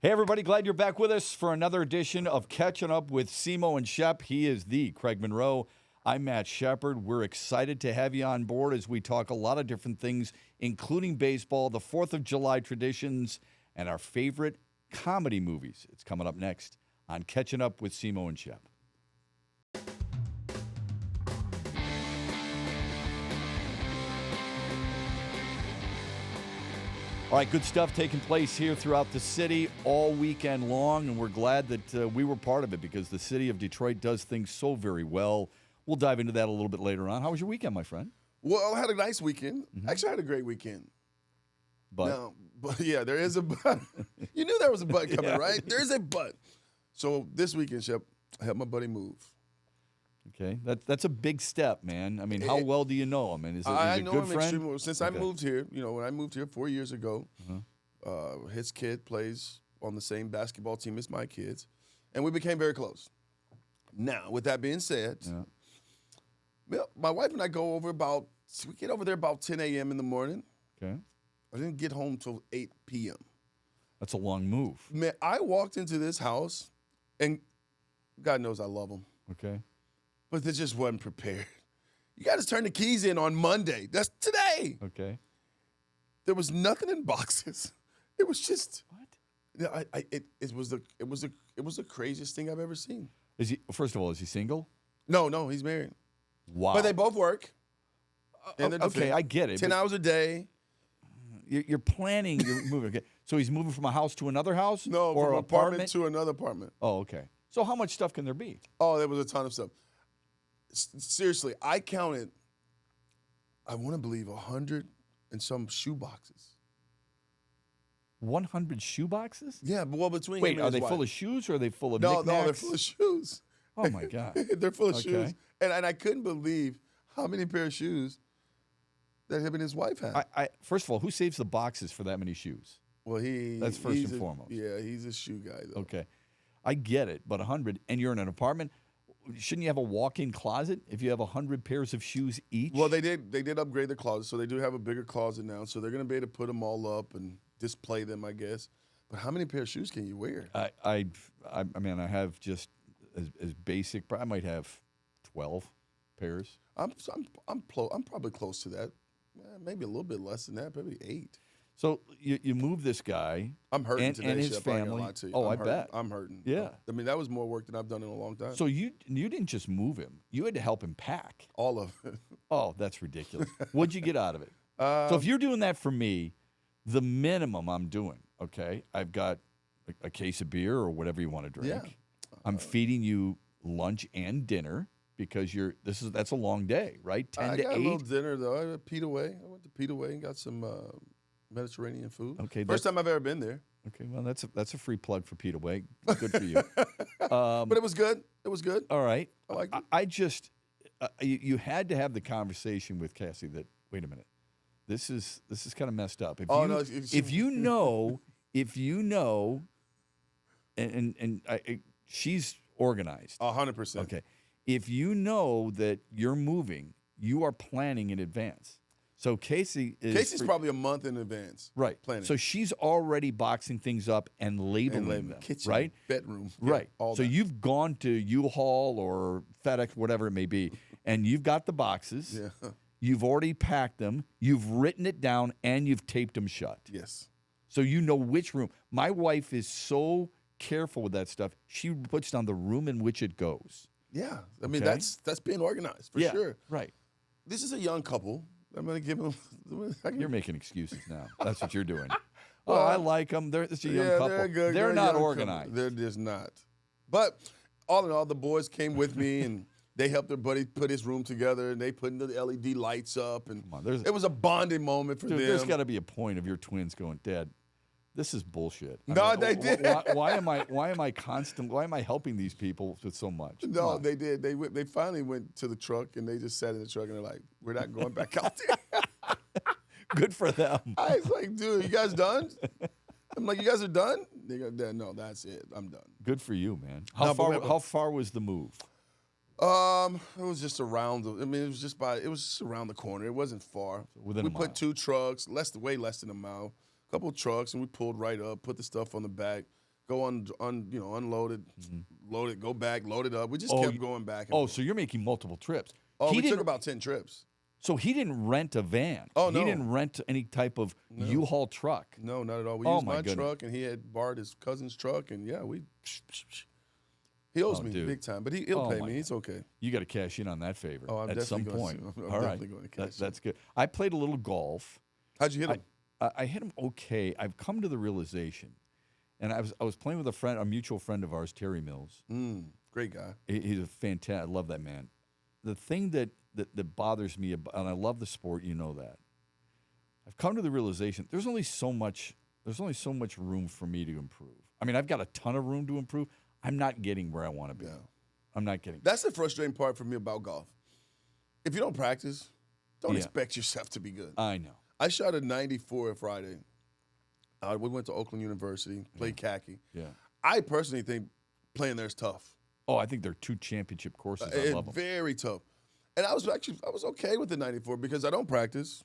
Hey, everybody. Glad you're back with us for another edition of Catching Up with CMO and Shep. He is the Craig Monroe. I'm Matt Shepard. We're excited to have you on board as we talk a lot of different things, including baseball, the 4th of July traditions, and our favorite comedy movies. It's coming up next on Catching Up with CMO and Shep. All right, good stuff taking place here throughout the city all weekend long, and we're glad that we were part of it because the city of Detroit does things so very well. We'll dive into that a little bit later on. How was your weekend, my friend? Well, I had a nice weekend. Actually, I had a great weekend. But Yeah, there is a but. You knew there was a but coming, right? There is a but. So this weekend, Shep, I helped my buddy move. Okay, that's a big step, man. I mean, how well do you know him? And is I a know good him friend? extremely well. Since I moved here, when I moved here 4 years ago, his kid plays on the same basketball team as my kids, and we became very close. Now, with that being said, my wife and I we get over there about 10 a.m. in the morning. Okay. I didn't get home till 8 p.m. That's a long move. Man, I walked into this house, and God knows I love him. Okay. But they just wasn't prepared. You got to turn the keys in on Monday. That's today. Okay. There was nothing in boxes. It was just what? It was the craziest thing I've ever seen. First of all, is he single? No, he's married. Wow. But they both work. Okay, I get it. 10 hours a day. You're planning. You're moving. Okay. So he's moving from a house to another house? No, or from an an apartment to another apartment. Oh, okay. So how much stuff can there be? Oh, there was a ton of stuff. Seriously, I counted, I want to believe 100 and some shoe boxes. 100 shoe boxes? Yeah, but well, between Wait, him and are his they wife. full of shoes or are they full of No, knickknacks? they're full of shoes. Oh, my God. They're full of Okay. shoes. And I couldn't believe how many pair of shoes that him and his wife had. First of all, who saves the boxes for that many shoes? Well, That's first and foremost. Yeah, he's a shoe guy, though. Okay. I get it, but 100, and you're in an apartment, shouldn't you have a walk-in closet if you have 100 pairs of shoes each? Well, they did upgrade the closet, so they do have a bigger closet now. So they're going to be able to put them all up and display them, I guess. But how many pair of shoes can you wear? I mean, I have just as basic. I might have 12 pairs. I'm probably close to that. Maybe a little bit less than that, maybe 8. So you move this guy. I'm hurting today, and his Shep, I ain't gonna family. lie to you. Oh, I'm I hurting. bet. I'm hurting. Yeah. I mean, that was more work than I've done in a long time. So you didn't just move him. You had to help him pack. All of it. Oh, that's ridiculous. What'd you get out of it? So if you're doing that for me, the minimum I'm doing, okay, I've got a case of beer or whatever you want to drink. Yeah. I'm feeding you lunch and dinner because that's a long day, right? 10 I to got 8. a little dinner, though. I went to Pete Away and got some Mediterranean food. Okay, First time I've ever been there. Okay, well, that's a free plug for Pete Away. Good for you. But it was good. It was good. All right. I liked it. I just you had to have the conversation with Cassie that, wait a minute, this is kind of messed up. If you know, and she's organized. 100%. Okay. If you know that you're moving, you are planning in advance. So Casey's probably a month in advance. Right. Planning. So she's already boxing things up and labeling them. Kitchen, right? bedroom. Right. All so that. you've gone to U-Haul or FedEx, whatever it may be, and you've got the boxes. Yeah. You've already packed them. You've written it down, and you've taped them shut. Yes. So you know which room. My wife is so careful with that stuff. She puts down the room in which it goes. Yeah. I mean, Okay. that's being organized for sure. Right. This is a young couple. I'm going to give them. You're making excuses now. That's what you're doing. Well, I like them. It's a young couple. They're good. They're not young organized. couple. They're just not. But all in all, the boys came with me and they helped their buddy put his room together and they put the LED lights up and it was a bonding moment for them. There's got to be a point of your twins going, Dad, this is bullshit. They did. Why am I helping these people with so much? No, they did. They finally went to the truck and they just sat in the truck and they're like, we're not going back out there. Good for them. I was like, dude, you guys done? I'm like, you guys are done? They go, Dad, no, that's it. I'm done. Good for you, man. How far was the move? It was just around. It was just around the corner. It wasn't far. Within we a mile. put 2 trucks, way less than a mile, a couple of trucks, and we pulled right up, put the stuff on the back. go unload it, load it, go back, load it up. We just kept going back and forth. So you're making multiple trips. Oh, we took about 10 trips. So he didn't rent a van. Oh, no. He didn't rent any type of U-Haul truck. No, not at all. We used my truck, and he had borrowed his cousin's truck, and he owes me big time, but he'll pay me. It's okay. You got to cash in on that favor at some point. I'm definitely going to cash in. That's good. I played a little golf. How'd you hit him? I hit him okay. I've come to the realization, and I was playing with a mutual friend of ours, Terry Mills. Great guy. He's a fantastic. I love that man. The thing that bothers me, and I love the sport, you know that. I've come to the realization there's only so much room for me to improve. I mean, I've got a ton of room to improve. I'm not getting where I want to be. Yeah. I'm not getting. That's the frustrating part for me about golf. If you don't practice, don't expect yourself to be good. I know. I shot a 94 Friday. We went to Oakland University, played khaki. Yeah. I personally think playing there is tough. Oh, I think they're 2 championship courses. I love them. Very tough. And I was okay with the 94 because I don't practice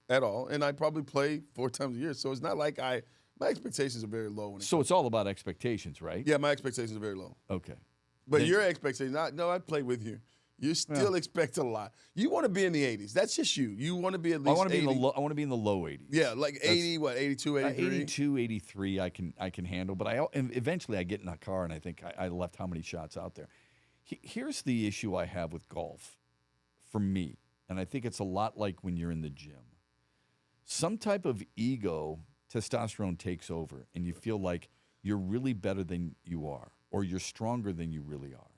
at all, and I probably play 4 times a year. So it's not like my expectations are very low. So it's all about expectations, right? Yeah, my expectations are very low. Okay. But your expectations, I play with you. You still expect a lot. You want to be in the 80s. That's just you. You want to be at least 80. I want to be in the low 80s. Yeah, like 80, 82, 83? 82, 83 I can handle. But eventually I get in a car and I think I left how many shots out there. Here's the issue I have with golf for me, and I think it's a lot like when you're in the gym. Some type of ego, testosterone takes over, and you feel like you're really better than you are, or you're stronger than you really are.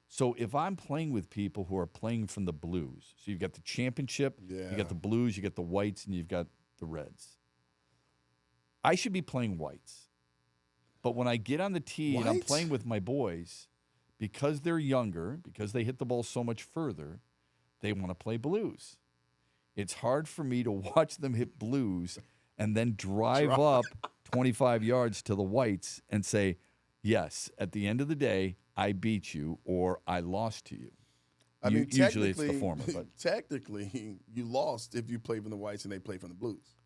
So if I'm playing with people who are playing from the blues, so you've got the championship, you got the blues, you got the whites, and you've got the reds. I should be playing whites. But when I get on the tee and I'm playing with my boys, because they're younger, because they hit the ball so much further, they want to play blues. It's hard for me to watch them hit blues and then drive up 25 yards to the whites and say, yes, at the end of the day, I beat you or I lost to you. I mean, usually it's the former. But technically, you lost if you played from the whites and they played from the blues.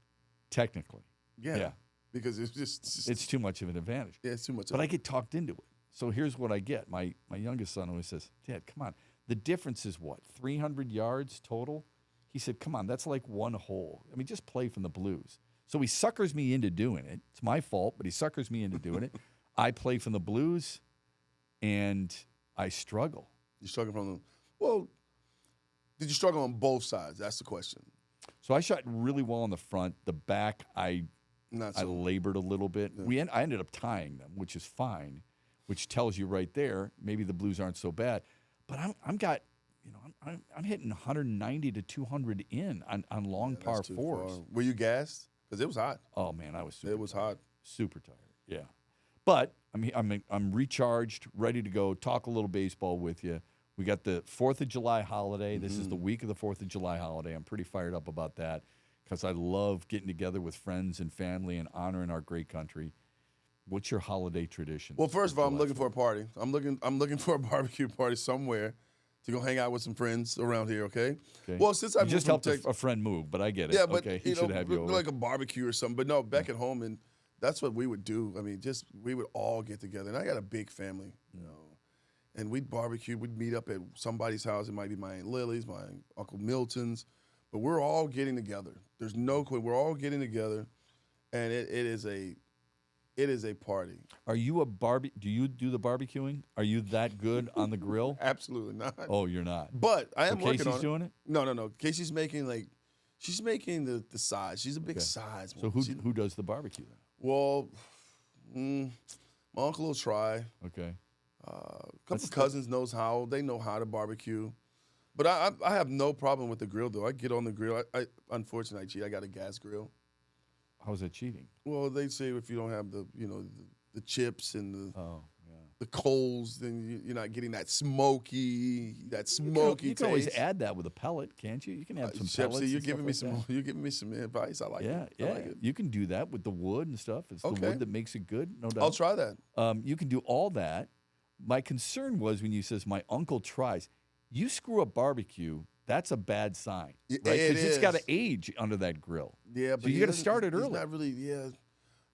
Technically. Yeah. Because it's too much of an advantage. Yeah, it's too much. But I get talked into it. So here's what I get. My youngest son always says, Dad, come on. The difference is what? 300 yards total? He said, come on, that's like one hole. I mean, just play from the blues. So he suckers me into doing it. It's my fault, but he suckers me into doing it. I play from the blues, and I struggle. You struggle from them. Well, did you struggle on both sides? That's the question. So I shot really well on the front. The back, I labored a little bit. Yeah. I ended up tying them, which is fine, which tells you right there maybe the blues aren't so bad. But I'm hitting 190 to 200 in on long par fours. Far. Were you gassed? Because it was hot. Oh man, I was. Hot. Super tired. Yeah, but I'm recharged, ready to go. Talk a little baseball with you. We got the 4th of July holiday. This is the week of the 4th of July holiday. I'm pretty fired up about that because I love getting together with friends and family and honoring our great country. What's your holiday tradition? Well, first of all, I'm looking for a party. I'm looking for a barbecue party somewhere to go hang out with some friends around here. Okay. Well, since I just helped a friend move, but I get it. Yeah, but okay, he should have you over. Like a barbecue or something. But no, back at home, and that's what we would do. I mean, we would all get together, and I got a big family, and we'd barbecue. We'd meet up at somebody's house. It might be my Aunt Lily's, my Uncle Milton's, but we're all getting together. There's no question. We're all getting together, and it is a party. Are you do you do the barbecuing? Are you that good on the grill? Absolutely not. Oh, you're not. But I am working on it. Casey's doing it? No. Casey's making the sides. She's a big sides. So who does the barbecue then? Well, my uncle will try. Okay. A couple of cousins know how to barbecue. But I have no problem with the grill though. I get on the grill. I unfortunately I cheat. I got a gas grill. How's that cheating? Well, they say if you don't have the chips and the coals, then you're not getting that smoky You can always taste. add that with a pellet, can't you? You can have some Shep, pellets. you're giving me some advice. I like it. Yeah, I like it. You can do that with the wood and stuff. It's the wood that makes it good, no doubt. I'll try that. You can do all that. My concern was when you says my uncle tries. You screw up barbecue. That's a bad sign, right? Because it's got to age under that grill. Yeah, but so you got to start it early. Not really. Yeah,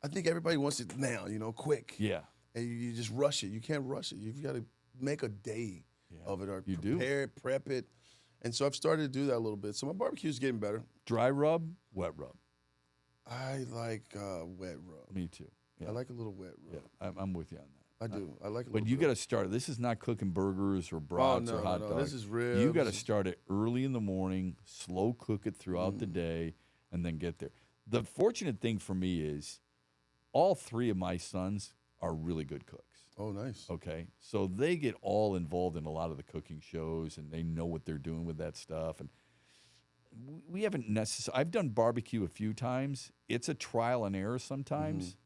I think everybody wants it now, quick. Yeah. And you just rush it. You can't rush it. You've got to make a day of it, or prepare it, prep it. And so I've started to do that a little bit. So my barbecue is getting better. Dry rub, wet rub. I like wet rub. Me too. Yeah. I like a little wet rub. Yeah, I'm with you on that. I do. I like a little But you got to start. This is not cooking burgers or brats or hot dogs. This is ribs. You got to start it early in the morning, slow cook it throughout the day, and then get there. The fortunate thing for me is all three of my sons are really good cooks. Oh, nice. Okay. So they get all involved in a lot of the cooking shows, and they know what they're doing with that stuff. And we haven't necessarily – I've done barbecue a few times. It's a trial and error sometimes.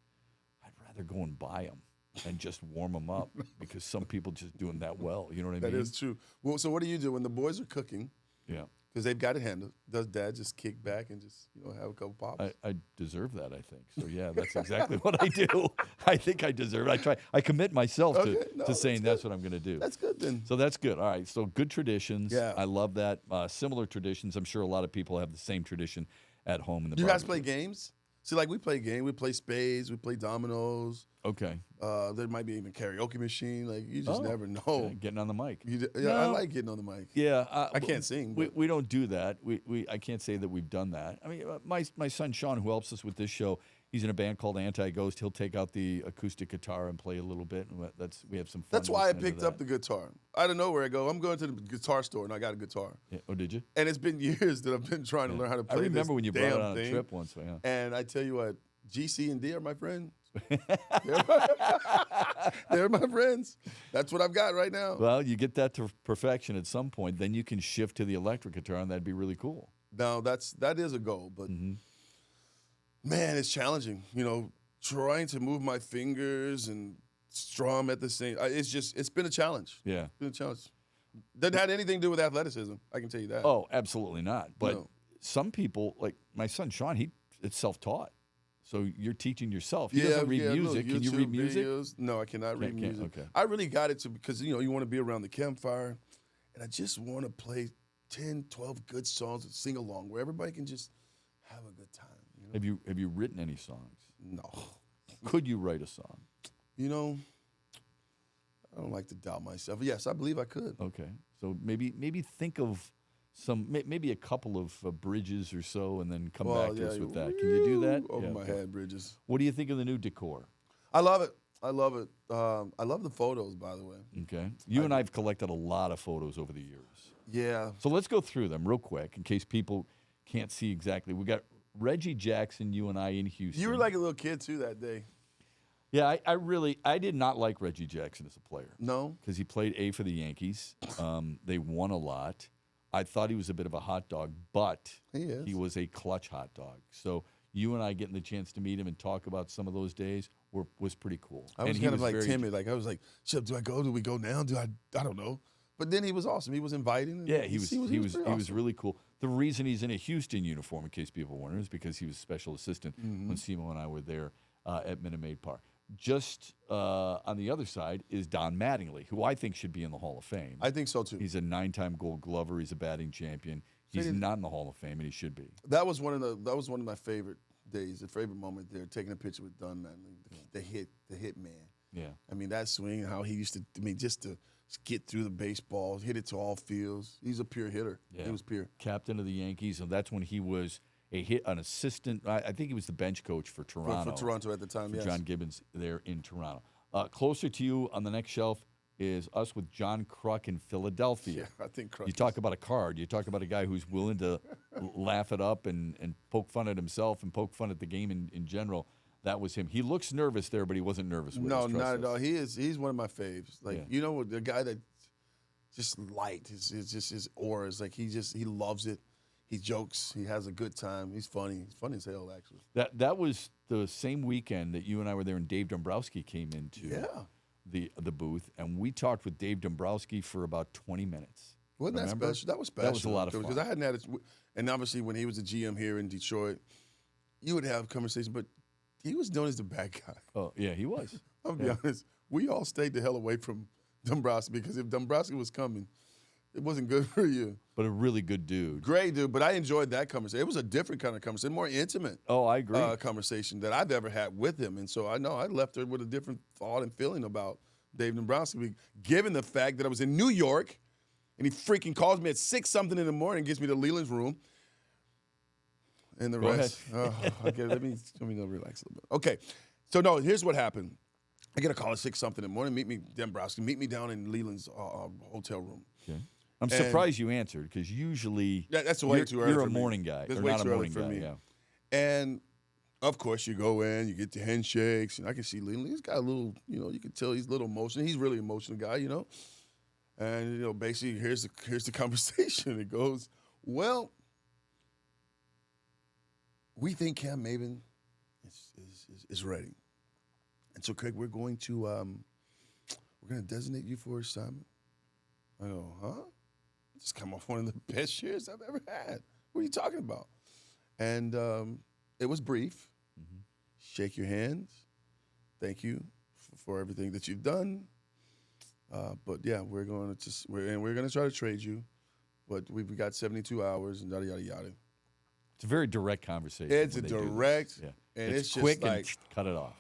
I'd rather go and buy them and just warm them up because some people just do them that well. You know what I mean? That is true. Well, so what do you do when the boys are cooking? Yeah. Because they've got it handled. Does Dad just kick back and just have a couple pops? I deserve that, I think. So, yeah, that's exactly what I do. I think I deserve it. I commit myself to saying that's what I'm going to do. That's good then. So that's good. All right, so good traditions. Yeah. I love that. Similar traditions. I'm sure a lot of people have the same tradition at home in the Do you guys barbecue. play games? See, like we play games. We play spades. We play dominoes. Okay. There might be even a karaoke machine. Like, you just never know. Getting on the mic. I like getting on the mic. Yeah. I can't sing. We don't do that. I can't say that we've done that. I mean, my son Sean, who helps us with this show, he's in a band called Antighost. He'll take out the acoustic guitar and play a little bit. And we have some fun. That's why I picked up the guitar. Out of nowhere, I go, I'm going to the guitar store, and I got a guitar. Yeah. Oh, did you? And it's been years that I've been trying to learn how to play this. I remember when you brought it on thing. a trip once. Yeah. And I tell you what, GC and D are my friends. They're my friends. That's what I've got right now. Well, you get that to perfection at some point, then you can shift to the electric guitar, and that'd be really cool. Now, that is a goal, but man, it's challenging. Trying to move my fingers and strum at the same. It's been a challenge. Yeah, it's been a challenge. Doesn't have anything to do with athleticism. I can tell you that. Oh, absolutely not. But some people, like my son Sean, it's self-taught. So you're teaching yourself. He doesn't read music. Can you read music? Videos. No, I cannot read music. Okay. I really got it because you want to be around the campfire, and I just want to play 10, 12 good songs and sing along where everybody can just have a good time. Have you written any songs? No. Could you write a song? I don't like to doubt myself. Yes, I believe I could. Okay. So maybe think of maybe a couple of bridges or so, and then come back to us with that. Can you do that? Over my head, bridges. What do you think of the new decor? I love it. I love it. I love the photos, by the way. Okay. You and I have collected a lot of photos over the years. Yeah. So let's go through them real quick in case people can't see exactly. We got Reggie Jackson, you and I in Houston. You were like a little kid too that day. Yeah, I did not like Reggie Jackson as a player. No. Because he played A for the Yankees. They won a lot. I thought he was a bit of a hot dog, but he was a clutch hot dog. So you and I getting the chance to meet him and talk about some of those days was pretty cool. I was kind of like timid. Like I was like, Shep, do I go? Do we go now? I don't know. But then he was awesome. He was inviting. Yeah, he was really cool. The reason he's in a Houston uniform, in case people wonder, is because he was special assistant when CMO and I were there at Minute Maid Park. Just on the other side is Don Mattingly, who I think should be in the Hall of Fame. I think so too. He's a 9-time Gold Glover. He's a batting champion. He's not in the Hall of Fame, and he should be. That was one of my favorite days, the favorite moment there, taking a picture with Don Mattingly, the hit man. Yeah. I mean, that swing, how he used to. I mean, just to get through the baseball, hit it to all fields. He's a pure hitter. Yeah. He was pure. Captain of the Yankees, and that's when he was an assistant. I think he was the bench coach for Toronto. For Toronto at the time, for yes. John Gibbons there in Toronto. Closer to you on the next shelf is us with John Kruk in Philadelphia. Yeah, I think Kruk. You talk about a card. You talk about a guy who's willing to laugh it up and poke fun at himself and poke fun at the game in general. That was him. He looks nervous there, but he wasn't nervous with No, us. not at all. He's one of my faves. Like the guy that just light. It's just his aura is like he loves it. He jokes. He has a good time. He's funny. He's funny as hell, actually. That was the same weekend that you and I were there, and Dave Dombrowski came into the booth, and we talked with Dave Dombrowski for about 20 minutes. Wasn't that special? That was special. That was a lot of fun. Because I hadn't had it. And obviously, when he was the GM here in Detroit, you would have conversations, but he was known as the bad guy. Oh, yeah, he was. I'll be honest. We all stayed the hell away from Dombrowski because if Dombrowski was coming, it wasn't good for you. But a really good dude. Great dude, but I enjoyed that conversation. It was a different kind of conversation, more intimate. Oh, I agree. Conversation that I've ever had with him, and so I know I left there with a different thought and feeling about Dave Dombrowski, given the fact that I was in New York, and he freaking calls me at 6-something in the morning, gets me to Leland's room, and the rest. Okay, let me relax a little bit. Okay, so no, here's what happened. I get a call at 6-something in the morning. Meet me, Dombrowski. Meet me down in Leland's hotel room. Okay. I'm surprised you answered because usually that's way too early. You're for a morning guy, That's or way not too a early morning for guy. me. Yeah. And of course, you go in, you get the handshakes, and I can see Leland. He's got a little, you can tell he's a little emotional. He's really an emotional guy, And basically, here's the conversation. It goes, well, we think Cam Maven is ready, and so Craig, we're going to designate you for assignment. I go, huh? Just come off one of the best years I've ever had. What are you talking about? And it was brief. Mm-hmm. Shake your hands. Thank you for everything that you've done. But yeah, we're going to try to trade you, but we've got 72 hours and yada yada yada. It's a very direct conversation. It's a direct, yeah. And it's just quick like and cut it off.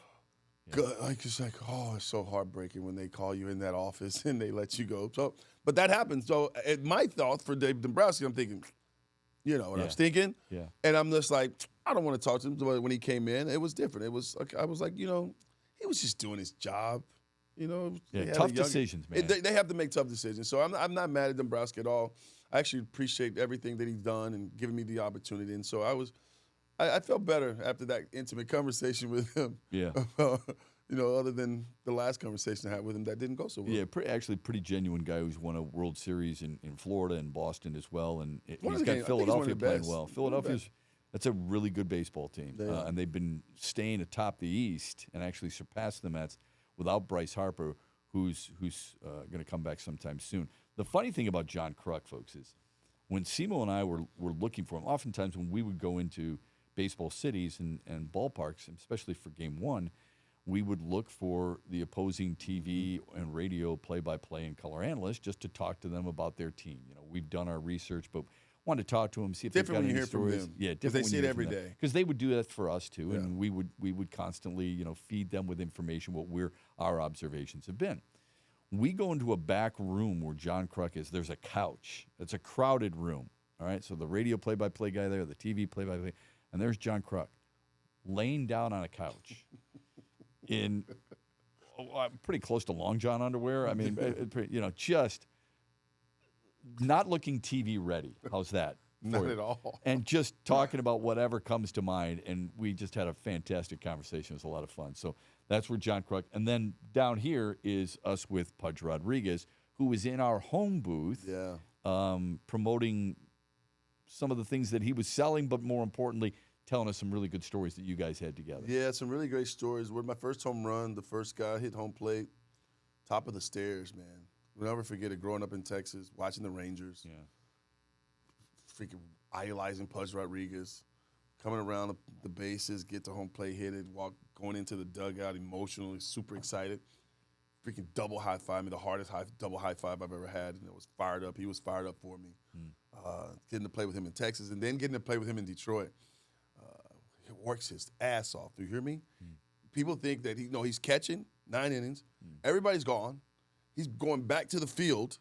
Yeah. It's so heartbreaking when they call you in that office and they let you go. So, but that happens. So, my thought for Dave Dombrowski, I'm thinking, what I was thinking. Yeah. And I'm just like, I don't want to talk to him. But when he came in, it was different. It was like I was like, he was just doing his job. Tough decisions, man. They have to make tough decisions. So I'm not mad at Dombrowski at all. I actually appreciate everything that he's done and giving me the opportunity. And so I felt better after that intimate conversation with him. Yeah. Other than the last conversation I had with him that didn't go so well. Yeah, pretty genuine guy who's won a World Series in Florida and Boston as well. And he's got Philadelphia playing well. That's a really good baseball team. And they've been staying atop the East and actually surpassed the Mets without Bryce Harper, who's going to come back sometime soon. The funny thing about John Kruk, folks, is when Simo and I were looking for him, oftentimes when we would go into baseball cities and ballparks, especially for Game 1, we would look for the opposing TV and radio play-by-play and color analysts just to talk to them about their team. We've done our research, but wanted to talk to them, see if they've got any stories. From them. Yeah, different. They see it every day. Because they would do that for us too, and we would constantly feed them with information what our observations have been. We go into a back room where John Kruk is. There's a couch. It's a crowded room. All right, so the radio play-by-play guy there, the TV play-by-play, and there's John Kruk laying down on a couch in pretty close to long john underwear. I mean, just not looking TV ready. How's that? Not at all. And just talking about whatever comes to mind. And we just had a fantastic conversation. It was a lot of fun. So that's where John Kruk. And then down here is us with Pudge Rodriguez, who was in our home booth promoting some of the things that he was selling, but more importantly, telling us some really good stories that you guys had together. Yeah, some really great stories. With my first home run, the first guy hit home plate, top of the stairs, man. We'll never forget it growing up in Texas, watching the Rangers. Yeah. Freaking idolizing Pudge Rodriguez, coming around the bases, get to home plate, hit it, going into the dugout emotionally, super excited. Freaking double high five me, the hardest double high five I've ever had, and it was fired up. He was fired up for me. Getting to play with him in Texas and then getting to play with him in Detroit. He works his ass off. Do you hear me? People think that he's catching 9 innings. Everybody's gone. He's going back to the field,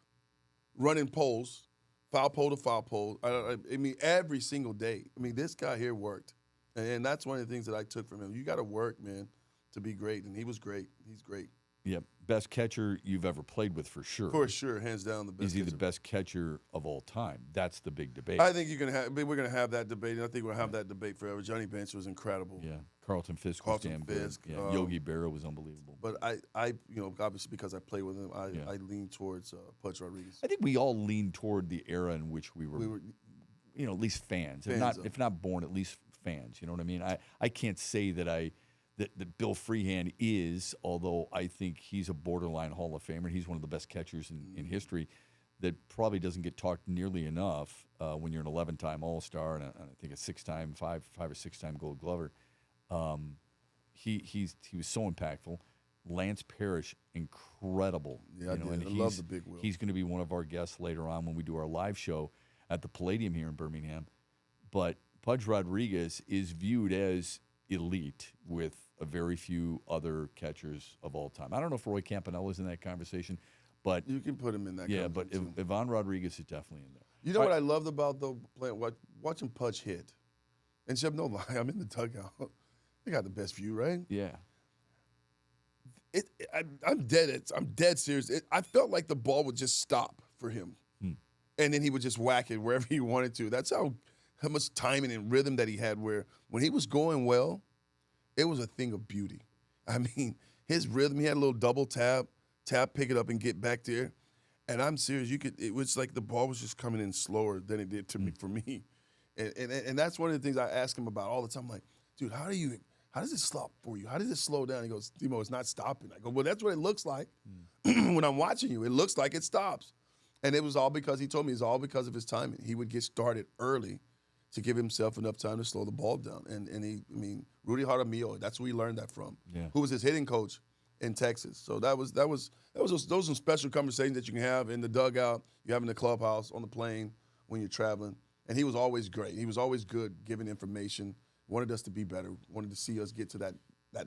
running poles, foul pole to foul pole. I mean, every single day. I mean, this guy here worked. And that's one of the things that I took from him. You got to work, man, to be great. And he was great. He's great. Yeah, best catcher you've ever played with for sure. For sure, hands down the best. Is he the best catcher of all time? That's the big debate. I think we're going to have that debate, and I think we'll have that debate forever. Johnny Bench was incredible. Yeah, Carlton Fisk was damn good. Yeah, Yogi Berra was unbelievable. But I obviously because I play with him, I lean towards Pudge Rodriguez. I think we all lean toward the era in which we were at least fans, if not born, at least fans. You know what I mean? I can't say that that Bill Freehand is, although I think he's a borderline Hall of Famer. He's one of the best catchers in history that probably doesn't get talked nearly enough when you're an 11-time All-Star and I think a 5 or 6-time Gold Glover. He was so impactful. Lance Parrish, incredible. Yeah, I and love the big Will. He's going to be one of our guests later on when we do our live show at the Palladium here in Birmingham. But Pudge Rodriguez is viewed as elite with a very few other catchers of all time. I don't know if Roy Campanella's in that conversation, but you can put him in that. Yeah, but Ivan Rodriguez is definitely in there. You know what I loved about watching Pudge hit, and Shep, no lie, I'm in the dugout. They got the best view, right? Yeah. I'm dead serious. I felt like the ball would just stop for him, and then he would just whack it wherever he wanted to. That's how much timing and rhythm that he had. Where when he was going well, it was a thing of beauty. I mean, his rhythm. He had a little double tap, pick it up, and get back there. And I'm serious. It was like the ball was just coming in slower than it did for me, and that's one of the things I ask him about all the time. I'm like, dude, how does it stop for you? How does it slow down? He goes, Timo, it's not stopping. I go, well, that's what it looks like when I'm watching you. It looks like it stops. And it was all because, he told me, it's all because of his timing. He would get started early to give himself enough time to slow the ball down. And Rudy Jaramillo, that's who he learned that from, who was his hitting coach in Texas. So those are some special conversations that you can have in the dugout, you have in the clubhouse, on the plane, when you're traveling. And he was always great. He was always good giving information. Wanted us to be better, wanted to see us get to that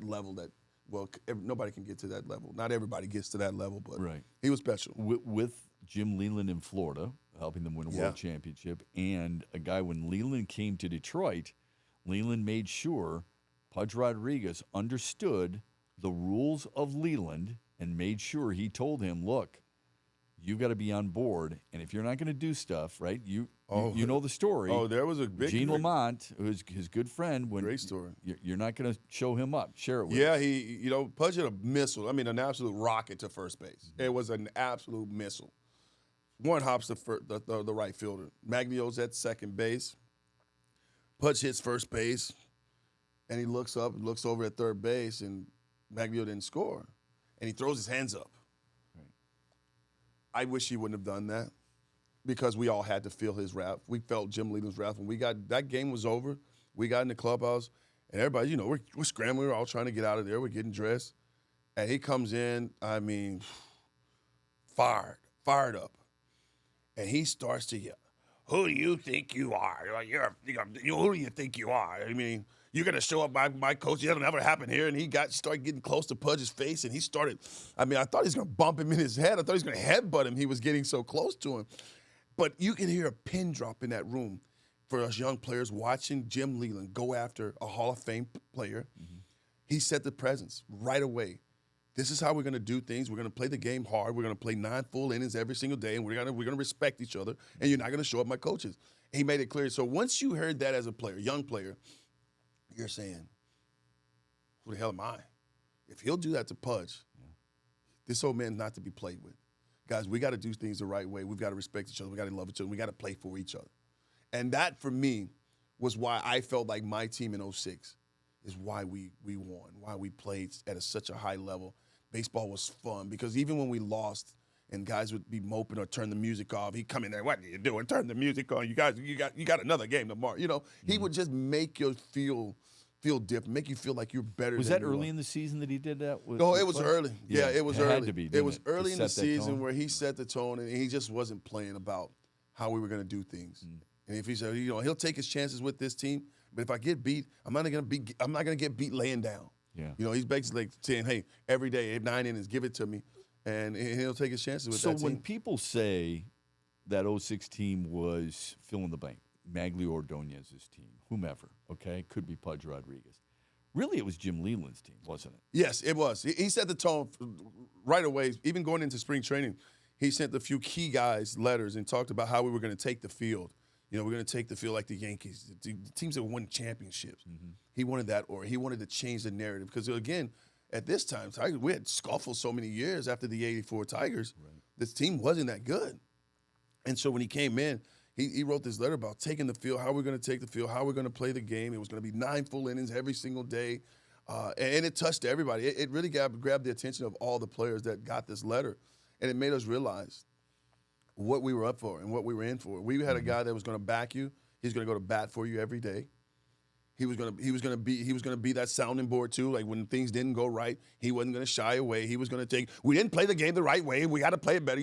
level that, well, nobody can get to that level. Not everybody gets to that level, but he was special. With Jim Leland in Florida, helping them win a world championship, and a guy, when Leland came to Detroit, Leland made sure Pudge Rodriguez understood the rules of Leland and made sure he told him, look, you've got to be on board, and if you're not going to do stuff, right, you know the story. Oh, there was a big Gene Lamont, who's his good friend. Great story. You're not going to show him up. Share it with us. Pudge had a missile. I mean, an absolute rocket to first base. It was an absolute missile. Warren hops the right fielder. Maglio's at second base. Pudge hits first base, and he looks up and looks over at third base, and Maglio didn't score. And he throws his hands up. I wish he wouldn't have done that, because we all had to feel his wrath. We felt Jim Leland's wrath. When that game was over, we got in the clubhouse, and everybody, we're scrambling. We're all trying to get out of there. We're getting dressed. And he comes in, fired up. And he starts to yell, who do you think you are? Who do you think you are? I mean, you're going to show up my coach. It doesn't ever happen here. And he started getting close to Pudge's face, and he started, I thought he was going to bump him in his head. I thought he was going to headbutt him. He was getting so close to him. But you can hear a pin drop in that room for us young players watching Jim Leland go after a Hall of Fame player. He set the presence right away. This is how we're going to do things. We're going to play the game hard. We're going to play 9 full innings every single day, and we're going to respect each other, and you're not going to show up my coaches. And he made it clear. So once you heard that as a player, young player, you're saying, who the hell am I? If he'll do that to Pudge, this old man's not to be played with. Guys, we got to do things the right way. We've got to respect each other. We got to love each other. We got to play for each other. And that, for me, was why I felt like my team in 06 is why we won, why we played at such a high level. Baseball was fun, because even when we lost and guys would be moping or turn the music off, he'd come in there, what are you doing? Turn the music on. You guys, you got another game tomorrow. He would just make you feel different, make you feel like you're better. Was that early in the season that he did that? No, it was early. Yeah, it was early. Had to be, it was early in the season tone? Where he set the tone, and he just wasn't playing about how we were going to do things. And if he said, he'll take his chances with this team, but if I get beat, I'm not going to get beat laying down. Yeah. He's basically like saying, hey, every day, 9 innings, give it to me, and he'll take his chances with that team. So when people say that 06 team was fill in the blank, Maglio Ordonez's team, whomever, okay, could be Pudge Rodriguez. Really, it was Jim Leland's team, wasn't it? Yes, it was. He set the tone right away. Even going into spring training, he sent a few key guys letters and talked about how we were going to take the field. We're going to take the field like the Yankees, the teams that won championships. He wanted that, or he wanted to change the narrative. Because, again, at this time, we had scuffled so many years after the 84 Tigers. Right. This team wasn't that good. And so when he came in, he wrote this letter about taking the field, how we're going to take the field, how we're going to play the game. It was going to be 9 full innings every single day. And it touched everybody. It really grabbed the attention of all the players that got this letter. And it made us realize what we were up for and what we were in for. We had a guy that was going to back you. He's going to go to bat for you every day. He was gonna be that sounding board too. Like when things didn't go right, he wasn't gonna shy away. He was gonna take. We didn't play the game the right way. We got to play it better.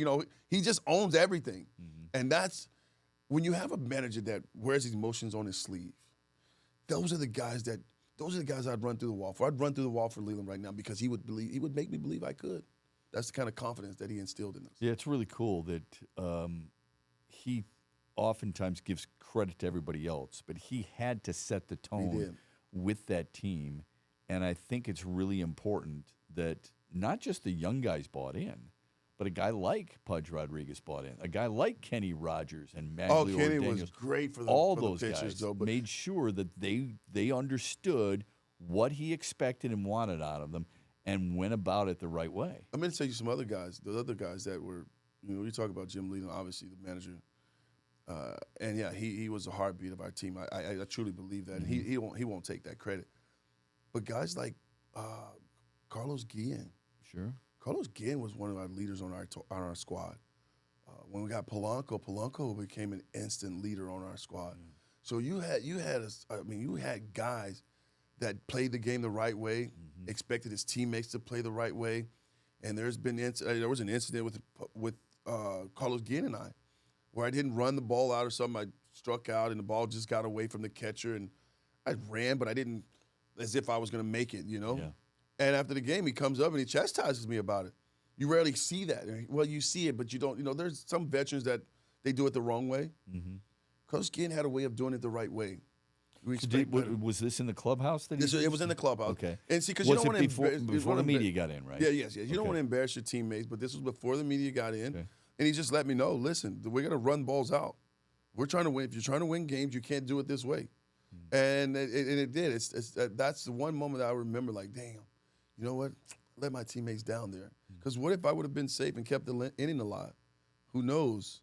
He just owns everything, and that's when you have a manager that wears his emotions on his sleeve. Those are the guys I'd run through the wall for. I'd run through the wall for Leland right now because he would make me believe I could. That's the kind of confidence that he instilled in us. Yeah, it's really cool that he oftentimes gives credit to everybody else, but he had to set the tone with that team. And I think it's really important that not just the young guys bought in, but a guy like Pudge Rodriguez bought in, a guy like Kenny Rogers and Maglio Kenny Daniels. was great for those pitchers, guys though, but made sure that they understood what he expected and wanted out of them and went about it the right way. I'm going to tell you some other guys, the other guys that were, you talk about Jim Leland, obviously the manager. And yeah, he was the heartbeat of our team. I truly believe that. And he won't take that credit. But guys like Carlos Guillen. Sure. Carlos Guillen was one of our leaders on our squad. When we got Polanco became an instant leader on our squad. So you had guys that played the game the right way, expected his teammates to play the right way, and there was an incident with Carlos Guillen and I, where I didn't run the ball out or something. I struck out and the ball just got away from the catcher, and I ran, but I didn't, as if I was going to make it, Yeah. And after the game, he comes up and he chastises me about it. You rarely see that. Well, you see it, but you don't. There's some veterans that they do it the wrong way. Coach Guillen had a way of doing it the right way. Was this in the clubhouse? It was in the clubhouse. Okay. And see, because you don't want to before the media got in, right? Yes. You don't want to embarrass your teammates, but this was before the media got in. Okay. And he just let me know, listen, we're going to run balls out. We're trying to win. If you're trying to win games, you can't do it this way. And it did. That's the one moment that I remember, like, damn, you know what? Let my teammates down there. Because what if I would have been safe and kept the inning alive? Who knows,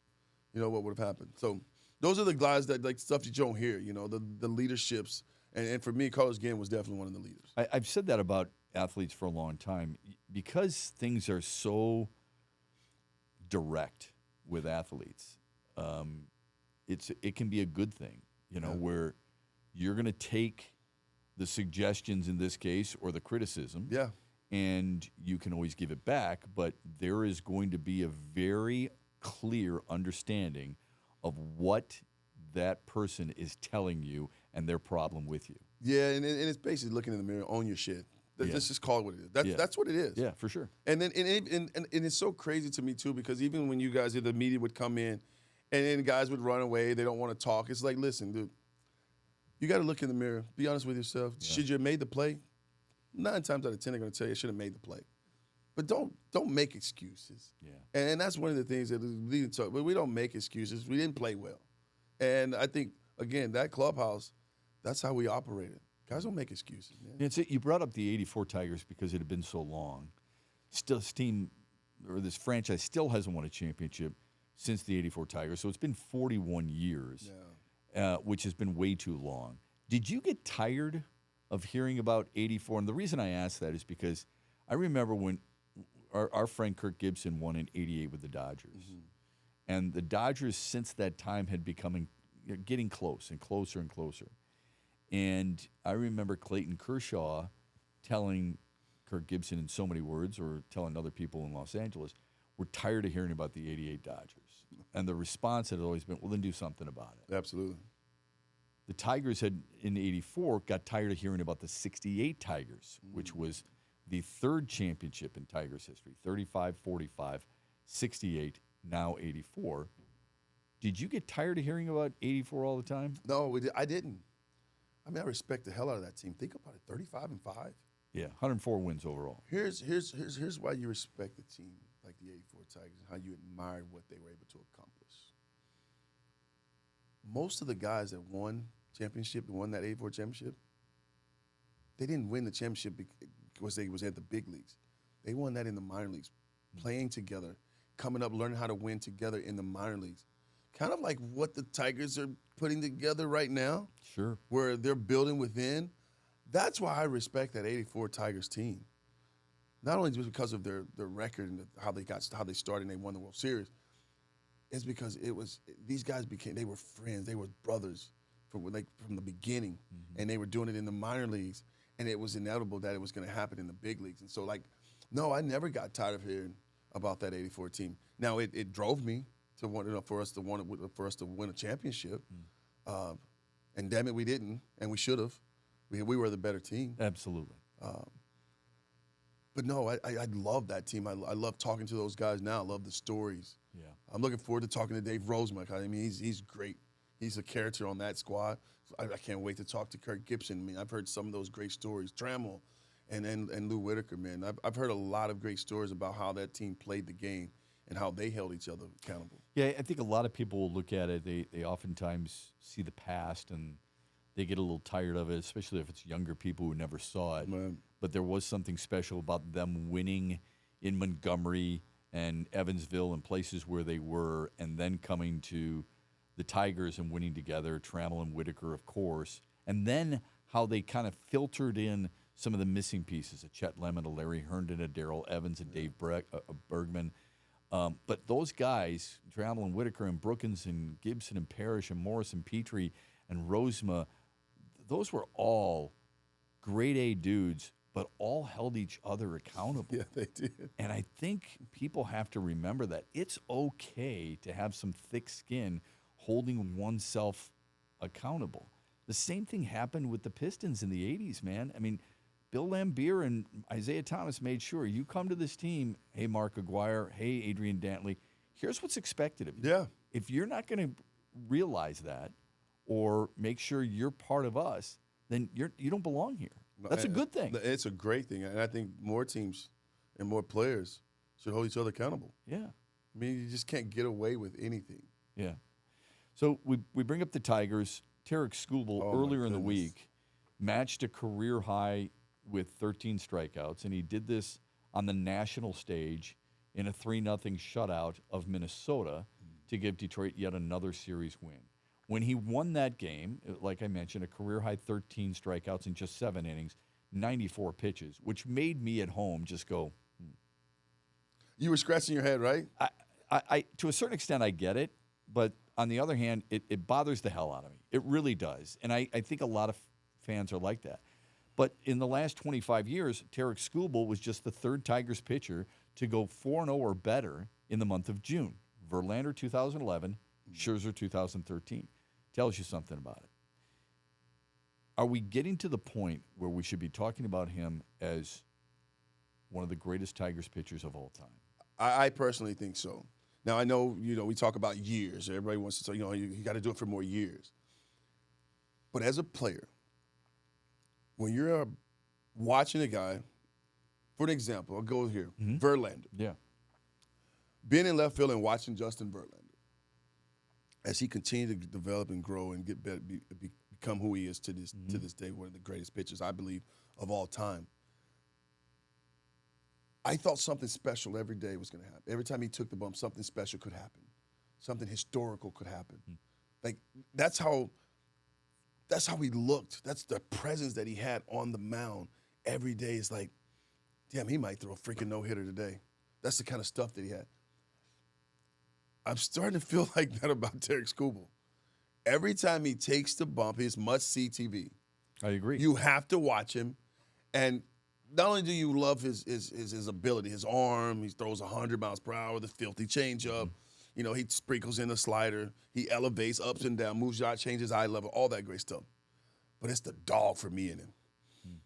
what would have happened. So those are the guys that, like, stuff that you don't hear, the leaderships. And for me, Carlos Guillen was definitely one of the leaders. I've said that about athletes for a long time. Because things are so direct with athletes, it can be a good thing, where you're going to take the suggestions in this case or the criticism, and you can always give it back, but there is going to be a very clear understanding of what that person is telling you and their problem with you. Yeah, and it's basically looking in the mirror, own your shit. Let's just call it what it is. That's what it is. Yeah, for sure. And then and it's so crazy to me too, because even when you guys, the media would come in, and then guys would run away, they don't want to talk. It's like, listen, dude, you got to look in the mirror. Be honest with yourself. Yeah. Should you have made the play? 9 times out of 10, they're going to tell you I should have made the play. But don't make excuses. Yeah. And that's one of the things that we talk. But we don't make excuses. We didn't play well. And I think, again, that clubhouse, that's how we operated. Guys don't make excuses, man. You brought up the '84 Tigers because it had been so long. Still, this franchise still hasn't won a championship since the '84 Tigers, so it's been 41 years, which has been way too long. Did you get tired of hearing about '84? And the reason I ask that is because I remember when our friend Kirk Gibson won in '88 with the Dodgers, and the Dodgers since that time had becoming getting close and closer and closer. And I remember Clayton Kershaw telling Kirk Gibson in so many words, or telling other people in Los Angeles, we're tired of hearing about the '88 Dodgers. And the response had always been, well, then do something about it. Absolutely. The Tigers had, in '84, got tired of hearing about the '68 Tigers, which was the third championship in Tigers history, 35, 45, 68, now '84. Did you get tired of hearing about '84 all the time? No, I didn't. I mean, I respect the hell out of that team. Think about it, 35-5. Yeah, 104 wins overall. Here's why you respect the team like the '84 Tigers and how you admired what they were able to accomplish. Most of the guys that won championship and won that '84 championship, they didn't win the championship because they was at the big leagues. They won that in the minor leagues, playing together, coming up, learning how to win together in the minor leagues. Kind of like what the Tigers are putting together right now. Sure. Where they're building within. That's why I respect that '84 Tigers team. Not only just because of their record and how they started and they won the World Series. It's because these guys they were friends, they were brothers from the beginning, and they were doing it in the minor leagues, and it was inevitable that it was going to happen in the big leagues. And so, no, I never got tired of hearing about that '84 team. Now, it drove me to for us to win a championship, and damn it, we didn't, and we should have. We were the better team. Absolutely. But no, I love that team. I love talking to those guys now. I love the stories. Yeah. I'm looking forward to talking to Dave Rosemuck. I mean, he's great. He's a character on that squad. I can't wait to talk to Kirk Gibson. I mean, I've heard some of those great stories. Trammell and Lou Whitaker, man. I've heard a lot of great stories about how that team played the game and how they held each other accountable. Yeah, I think a lot of people will look at it. They oftentimes see the past and they get a little tired of it, especially if it's younger people who never saw it. Man. But there was something special about them winning in Montgomery and Evansville and places where they were, and then coming to the Tigers and winning together, Trammell and Whitaker, of course, and then how they kind of filtered in some of the missing pieces, a Chet Lemon, a Larry Herndon, a Darrell Evans, a Dave Bergman. But those guys, Trammell and Whitaker and Brookins and Gibson and Parrish and Morris and Petrie and Rosema, those were all grade A dudes, but all held each other accountable. Yeah, they did. And I think people have to remember that it's okay to have some thick skin holding oneself accountable. The same thing happened with the Pistons in the 80s, man. I mean, Bill Laimbeer and Isaiah Thomas made sure you come to this team, hey, Mark Aguirre, hey, Adrian Dantley, here's what's expected of you. Yeah. If you're not going to realize that or make sure you're part of us, then you don't belong here. That's a good thing. It's a great thing. And I think more teams and more players should hold each other accountable. Yeah. I mean, you just can't get away with anything. Yeah. So we bring up the Tigers. Tarik Skubal earlier in the week matched a career high with 13 strikeouts, and he did this on the national stage in a 3-0 shutout of Minnesota to give Detroit yet another series win. When he won that game, like I mentioned, a career-high 13 strikeouts in just 7 innings, 94 pitches, which made me at home just go, You were scratching your head, right? I to a certain extent, I get it, but on the other hand, it bothers the hell out of me. It really does. And I think a lot of fans are like that. But in the last 25 years, Tarik Skubal was just the third Tigers pitcher to go 4-0 or better in the month of June. Verlander 2011, Scherzer 2013. Tells you something about it. Are we getting to the point where we should be talking about him as one of the greatest Tigers pitchers of all time? I personally think so. Now, I know, we talk about years. Everybody wants to say, you got to do it for more years. But as a player, when you're watching a guy, for an example, I'll go here, Verlander. Yeah. Being in left field and watching Justin Verlander, as he continued to develop and grow and get better, become who he is to this day, one of the greatest pitchers, I believe, of all time. I thought something special every day was going to happen. Every time he took the bump, something special could happen. Something historical could happen. Like, that's how he looked. That's the presence that he had on the mound every day. It's like, damn, he might throw a freaking no-hitter today. That's the kind of stuff that he had. I'm starting to feel like that about Tarik Skubal. Every time he takes the bump, it's must-see TV. I agree. You have to watch him. And not only do you love his ability, his arm, he throws 100 miles per hour, the filthy changeup. He sprinkles in the slider. He elevates ups and down, moves shot, changes eye level, all that great stuff. But it's the dog for me in him.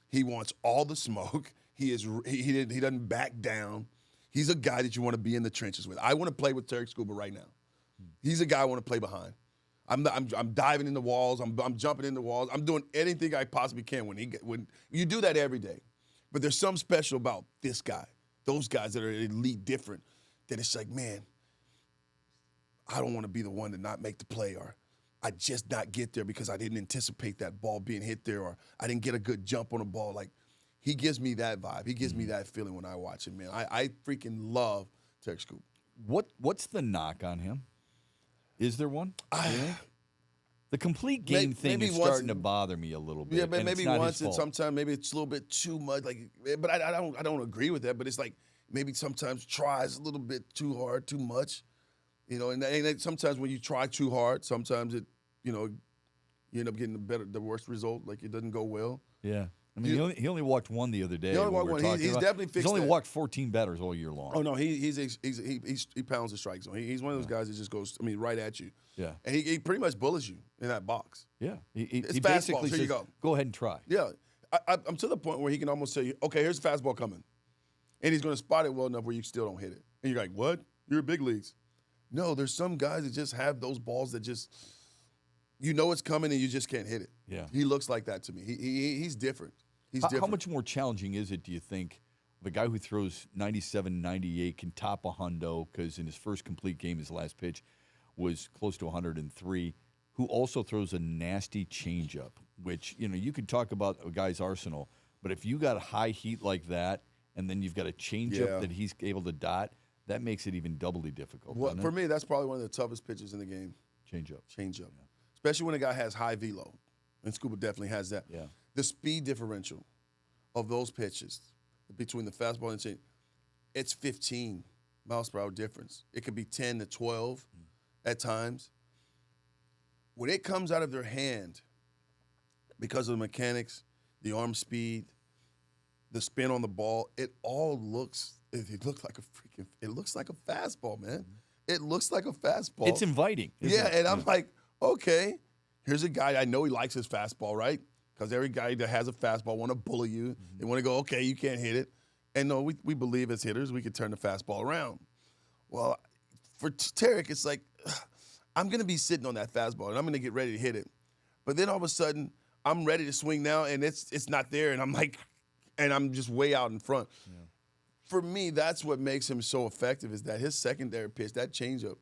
He wants all the smoke. He doesn't back down. He's a guy that you want to be in the trenches with. I want to play with Tarik Skubal right now. He's a guy I want to play behind. I'm diving in the walls. I'm jumping in the walls. I'm doing anything I possibly can when you do that every day. But there's something special about this guy, those guys that are elite different, that it's like, man, I don't want to be the one to not make the play, or I just not get there because I didn't anticipate that ball being hit there, or I didn't get a good jump on the ball. Like, he gives me that vibe. He gives me that feeling when I watch him, man. I freaking love Tarik Skubal. What's the knock on him? Is there one? The complete game thing is starting to bother me a little bit. Yeah, but maybe once, and sometimes maybe it's a little bit too much. But I don't agree with that. But it's like maybe sometimes tries a little bit too hard, too much. And sometimes when you try too hard, sometimes it you end up getting the worst result. Like it doesn't go well. Yeah. I mean, he only walked one the other day. He only walked one. He's definitely fixed. He's only that. walked 14 batters all year long. Oh no, he pounds the strike zone. He's one of those guys that just goes, right at you. Yeah. And he pretty much bullets you in that box. Yeah. He fastball. basically Here says, you go ahead and try. Yeah. I'm to the point where he can almost say, okay, here's the fastball coming, and he's going to spot it well enough where you still don't hit it. And you're like, what? You're big leagues. No, there's some guys that just have those balls that just, it's coming and you just can't hit it. Yeah. He looks like that to me. He's different. How much more challenging is it, do you think, of a guy who throws 97, 98 can top a hundo, because in his first complete game, his last pitch was close to 103, who also throws a nasty changeup, which, you could talk about a guy's arsenal, but if you got high heat like that and then you've got a changeup that he's able to dot, that makes it even doubly difficult. Well, for me, that's probably one of the toughest pitches in the game. Changeup. Yeah. Especially when a guy has high velo, and Skubal definitely has that. Yeah. The speed differential of those pitches between the fastball and change, it's 15 miles per hour difference. It could be 10 to 12 at times. When it comes out of their hand, because of the mechanics, the arm speed, the spin on the ball, it looks like a fastball, man. It looks like a fastball. It's inviting. Isn't it? And I'm like, okay, here's a guy, I know he likes his fastball, right? Because every guy that has a fastball want to bully you. They want to go, okay, you can't hit it. And no, we believe as hitters we can turn the fastball around. Well, for Tarik, it's like, I'm going to be sitting on that fastball, and I'm going to get ready to hit it. But then all of a sudden, I'm ready to swing now, and it's not there, and I'm just way out in front. Yeah. For me, that's what makes him so effective, is that his secondary pitch, that changeup,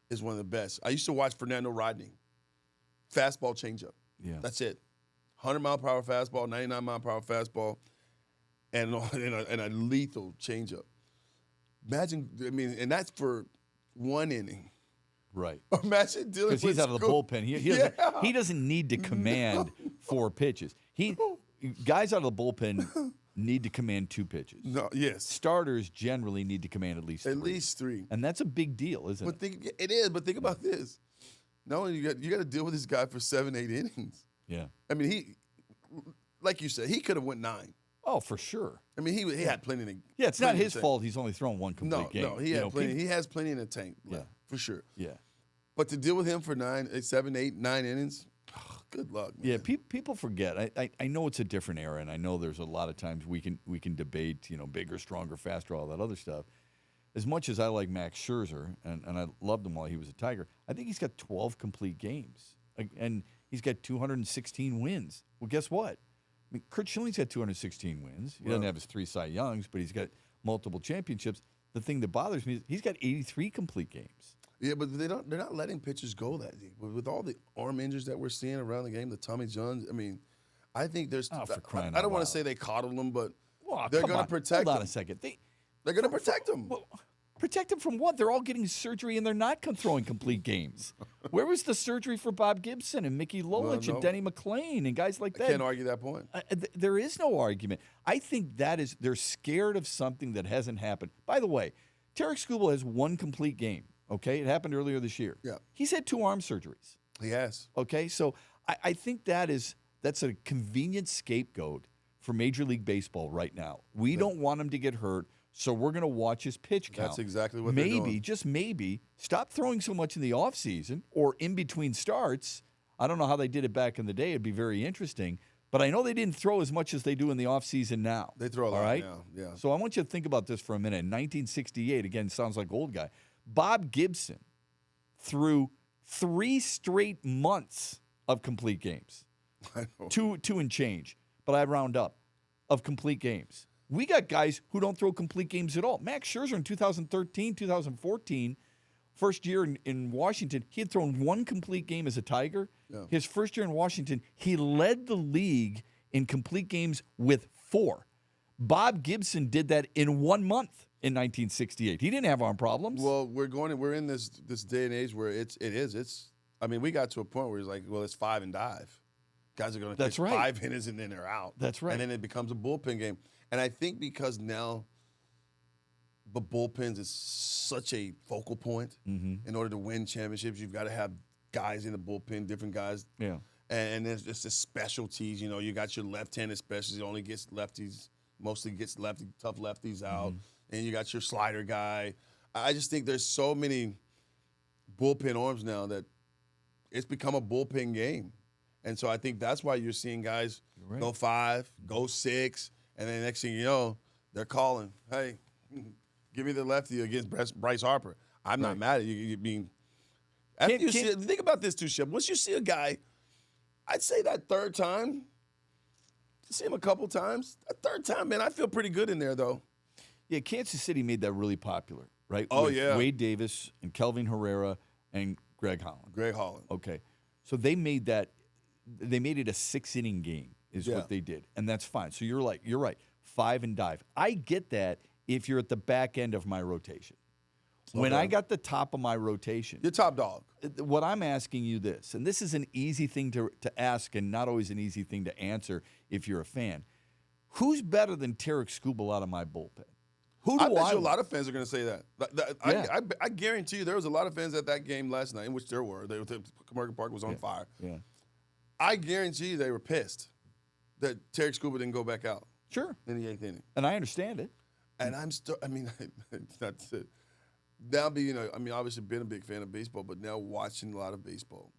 is one of the best. I used to watch Fernando Rodney. Fastball changeup. Yeah. That's it. 100-mile-per-hour fastball, 99-mile-per-hour fastball, and a lethal changeup. Imagine, and that's for one inning. Right. Imagine dealing with because he's out of the bullpen. He doesn't need to command 4 pitches. Guys out of the bullpen need to command 2 pitches. No, yes. Starters generally need to command at least 3. At least 3. And that's a big deal, isn't it? It is, but think about this. Not only you got to deal with this guy for 7, 8 innings. Yeah. I mean, he, like you said, he could have went 9. Oh, for sure. I mean, he had plenty to. Yeah, it's not his fault he's only thrown 1 complete game. No, he had plenty. He has plenty in the tank. Yeah, for sure. Yeah. But to deal with him for 7, 8, 9 innings, good luck, man. Yeah, people forget. I know it's a different era, and I know there's a lot of times we can debate, bigger, stronger, faster, all that other stuff. As much as I like Max Scherzer, and I loved him while he was a Tiger, I think he's got 12 complete games, and he's got 216 wins. Well, guess what? I mean, Kurt Schilling's got 216 wins. He doesn't have his 3 Cy Youngs, but he's got multiple championships. The thing that bothers me is he's got 83 complete games. Yeah, but they're not letting pitchers go that deep. With all the arm injuries that we're seeing around the game, the Tommy Johns, I mean, I think there's for crying I don't out want loud. to say they coddle him, but Well, they're going to protect him. Hold on a second. They're going to protect him. Well, protect him from what? They're all getting surgery and they're not throwing complete games. Where was the surgery for Bob Gibson and Mickey Lolich and Denny McLain and guys like that? I can't argue that point. There is no argument. I think they're scared of something that hasn't happened. By the way, Tarik Skubal has 1 complete game. Okay, it happened earlier this year. Yeah, he's had 2 arm surgeries. He has. Okay, so I think that's a convenient scapegoat for Major League Baseball right now. We don't want him to get hurt, so we're going to watch his pitch count. That's exactly what they're doing. Just maybe, stop throwing so much in the offseason or in between starts. I don't know how they did it back in the day. It'd be very interesting. But I know they didn't throw as much as they do in the offseason now. They throw a lot now, yeah. So I want you to think about this for a minute. In 1968, again, sounds like old guy, Bob Gibson threw 3 straight months of complete games. I know. 2 and change, but I round up, of complete games. We got guys who don't throw complete games at all. Max Scherzer in 2013, 2014, first year in Washington, he had thrown 1 complete game as a Tiger. Yeah. His first year in Washington, he led the league in complete games with 4. Bob Gibson did that in 1 month in 1968. He didn't have arm problems. Well, we're in this day and age where it is. I mean, we got to a point where it's like, well, it's 5 and dive. Guys are going to take 5 innings and then they're out. That's right. And then it becomes a bullpen game. And I think because now the bullpens is such a focal point, in order to win championships, you've got to have guys in the bullpen, different guys. Yeah. And there's just the specialties. You know, you got your left-handed specialties. Only gets lefties, mostly gets tough lefties out. And you got your slider guy. I just think there's so many bullpen arms now that it's become a bullpen game. And so I think that's why you're seeing guys go 5, go 6, and then next thing you know, they're calling, hey, give me the lefty against Bryce Harper. I'm not mad at you. You mean, think about this too, Shep. Once you see a guy, I'd say that third time, see him a couple times. That third time, man, I feel pretty good in there, though. Yeah, Kansas City made that really popular, right? Oh, With yeah. Wade Davis and Kelvin Herrera and Greg Holland. Greg Holland. Okay. So they made it a 6-inning game is what they did. And that's fine. So you're right. 5 and dive. I get that if you're at the back end of my rotation. When I got the top of my rotation. You're top dog. What I'm asking you this, and this is an easy thing to ask and not always an easy thing to answer if you're a fan. Who's better than Tarik Skubal out of my bullpen? I bet you a lot of fans are going to say that. I guarantee you there was a lot of fans at that game last night, in which there were. Comerica Park was on fire. Yeah. I guarantee you they were pissed that Tarik Skubal didn't go back out. Sure. In the 8th inning. And I understand it. And I'm still, I mean, that's it. Now obviously been a big fan of baseball, but now watching a lot of baseball,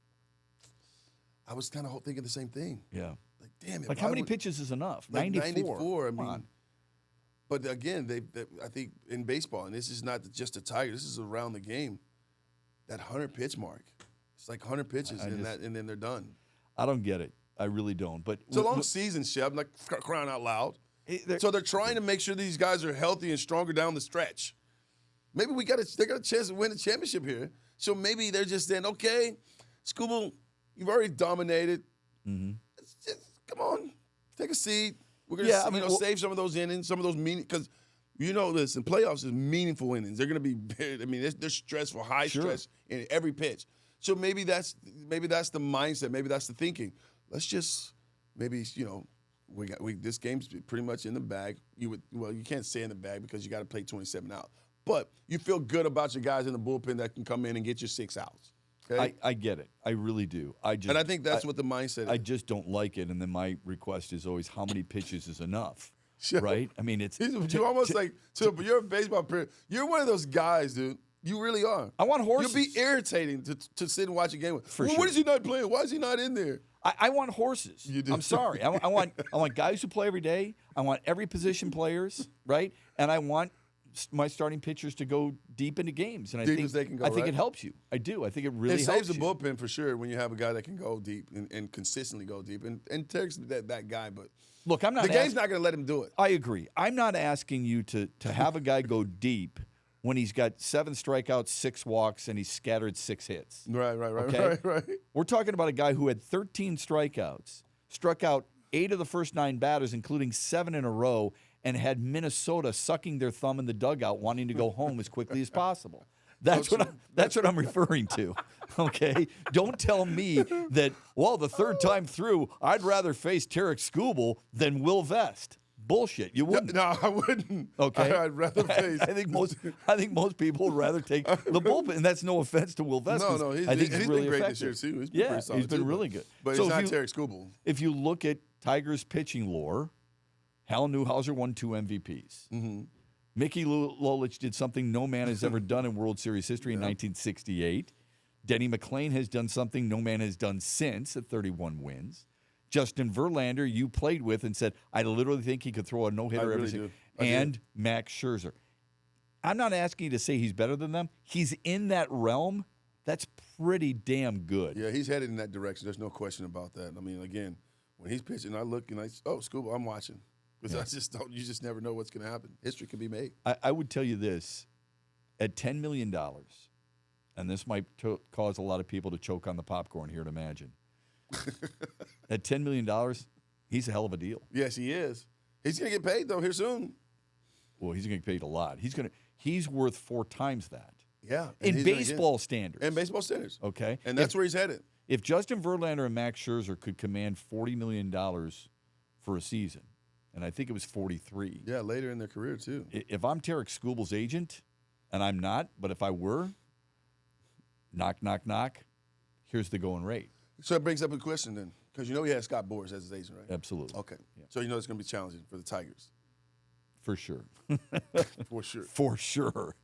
I was kind of thinking the same thing. Yeah. Like, damn it. Like, how many pitches is enough? Like 94. I mean. But again, I think in baseball, and this is not just a Tiger, this is around the game, that 100-pitch mark. It's like 100 pitches, and then they're done. I don't get it. I really don't. But it's a long season, Shep, like crying out loud. So they're trying to make sure these guys are healthy and stronger down the stretch. Maybe they got a chance to win a championship here. So maybe they're just saying, okay, Skubal, you've already dominated. Come on, take a seat. We're going to save some of those innings, some of those because you know this, in playoffs is meaningful innings. They're going to be, they're stressful, high stress in every pitch. So maybe that's the mindset. Maybe that's the thinking. Let's just this game's pretty much in the bag. You can't say in the bag because you got to play 27 out. But you feel good about your guys in the bullpen that can come in and get your 6 outs. Okay? I get it. I really do. And I think that's what the mindset is. I just don't like it. And then my request is always how many pitches is enough, sure. Right? I mean, you're almost you're a baseball player. You're one of those guys, dude. You really are. I want horses. You'll be irritating to sit and watch a game with. Sure. What is he not playing? Why is he not in there? I want horses. You do. I'm sorry. I want guys who play every day. I want every position players, right? And I want my starting pitchers to go deep into games, and I think it helps you. I do. I think it really saves helps the bullpen for sure when you have a guy that can go deep and consistently go deep. And Tarik's that guy, but look, I'm not. The game's not going to let him do it. I agree. I'm not asking you to have a guy go deep when he's got 7 strikeouts, 6 walks, and he's scattered 6 hits. Right. We're talking about a guy who had 13 strikeouts, struck out 8 of the first 9 batters, including 7 in a row, and had Minnesota sucking their thumb in the dugout, wanting to go home as quickly as possible. That's what I'm referring to. Okay, don't tell me that. Well, the third time through, I'd rather face Tarik Skubal than Will Vest. Bullshit. You wouldn't. No, I wouldn't. Okay, I'd rather face. I think most people would rather take the bullpen, and that's no offense to Will Vest. No, he's really been great effective. this year too. He's been pretty solid he's been really good. But it's not Tarik Skubal. If you look at Tigers' pitching lore, Hal Newhouser won 2 MVPs. Mm-hmm. Mickey Lolich did something no man has ever done in World Series history in 1968. Denny McClain has done something no man has done since at 31 wins. Justin Verlander, you played with and said, I literally think he could throw a no-hitter every season. And Max Scherzer. I'm not asking you to say he's better than them. He's in that realm. That's pretty damn good. Yeah, he's headed in that direction. There's no question about that. I mean, again, when he's pitching, I look and Skubal, I'm watching. Because you just never know what's going to happen. History can be made. I would tell you this. At $10 million, and this might cause a lot of people to choke on the popcorn here to imagine. At $10 million, he's a hell of a deal. Yes, he is. He's going to get paid, though, here soon. Well, he's going to get paid a lot. He's worth 4 times that. Yeah. In baseball standards. In baseball standards. Okay. And that's where he's headed. If Justin Verlander and Max Scherzer could command $40 million for a season, and I think it was 43. Yeah, later in their career, too. If I'm Tarik Skubal's agent, and I'm not, but if I were, knock, knock, knock, here's the going rate. So that brings up a question then. Because you know he has Scott Boras as his agent, right? Absolutely. Okay. Yeah. So you know it's going to be challenging for the Tigers. For sure. For sure. For sure.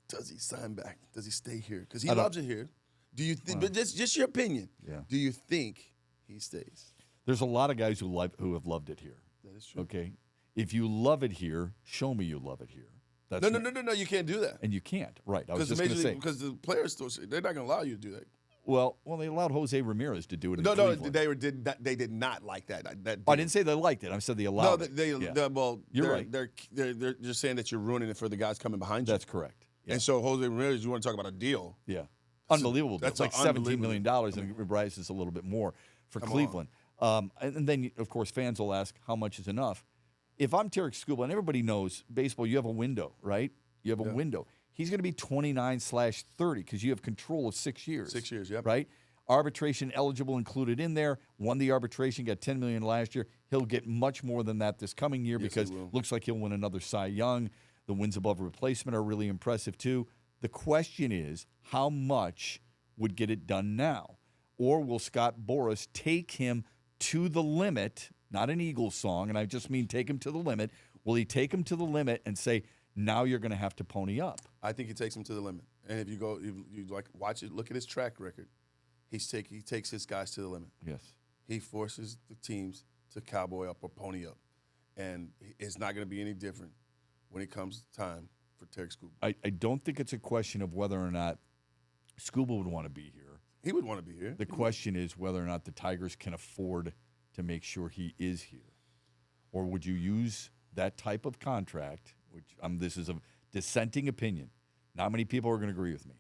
Does he sign back? Does he stay here? Because he loves it here. Do you think? But just your opinion. Yeah. Do you think he stays? There's a lot of guys who have loved it here. That is true. Okay. If you love it here, show me you love it here. That's No. You can't do that. And you can't. Right. I was just going to say. Because the players still say they're not going to allow you to do that. Well, they allowed Jose Ramirez to do it. No, Cleveland. they did not like that. I didn't say they liked it. I said they allowed it. Well, you're right. They're just saying that you're ruining it for the guys coming behind you. That's correct. Yeah. And so Jose Ramirez, you want to talk about a deal? Yeah, unbelievable. That's deal. Like $17 million, and it rises a little bit more for Cleveland. And then, of course, fans will ask, how much is enough? If I'm Tarik Skubal, and everybody knows baseball, you have a window, right? You have a window. He's going to be 29/30 because you have control of 6 years. 6 years, yep. Right? Arbitration eligible included in there. Won the arbitration, got $10 million last year. He'll get much more than that this coming year because looks like he'll win another Cy Young. The wins above replacement are really impressive too. The question is, how much would get it done now? Or will Scott Boras take him to the limit, not an Eagles song, and I just mean take him to the limit. Will he take him to the limit and say, now you're going to have to pony up? I think he takes him to the limit. And if you go, you like watch it, look at his track record. He takes his guys to the limit. Yes. He forces the teams to cowboy up or pony up. And it's not going to be any different when it comes time for Tarik Skubal. I don't think it's a question of whether or not Skubal would want to be here. He would want to be here. The question is whether or not the Tigers can afford to make sure he is here. Or would you use that type of contract, which this is a dissenting opinion. Not many people are going to agree with me.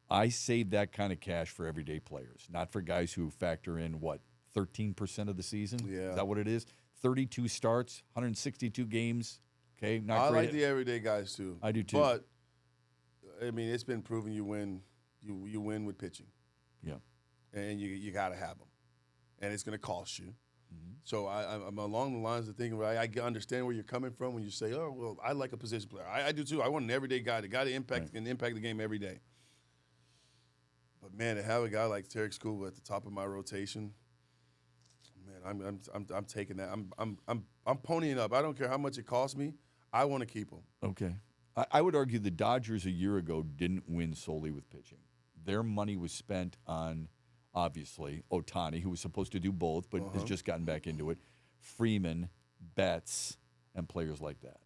I save that kind of cash for everyday players, not for guys who factor in, 13% of the season? Yeah. Is that what it is? 32 starts, 162 games. Okay, not I great. like the everyday guys too. I do too. But I mean, it's been proven you win. You win with pitching. Yeah. And you got to have them, and it's going to cost you. Mm-hmm. So I'm along the lines of thinking. I understand where you're coming from when you say, "Oh, well, I like a position player." I do too. I want an everyday guy, the guy that can impact the game every day. But man, to have a guy like Tarik Skubal at the top of my rotation, man, I'm taking that. I'm ponying up. I don't care how much it costs me. I want to keep him. Okay. I would argue the Dodgers a year ago didn't win solely with pitching. Their money was spent on, obviously, Ohtani, who was supposed to do both, but has just gotten back into it, Freeman, Betts, and players like that.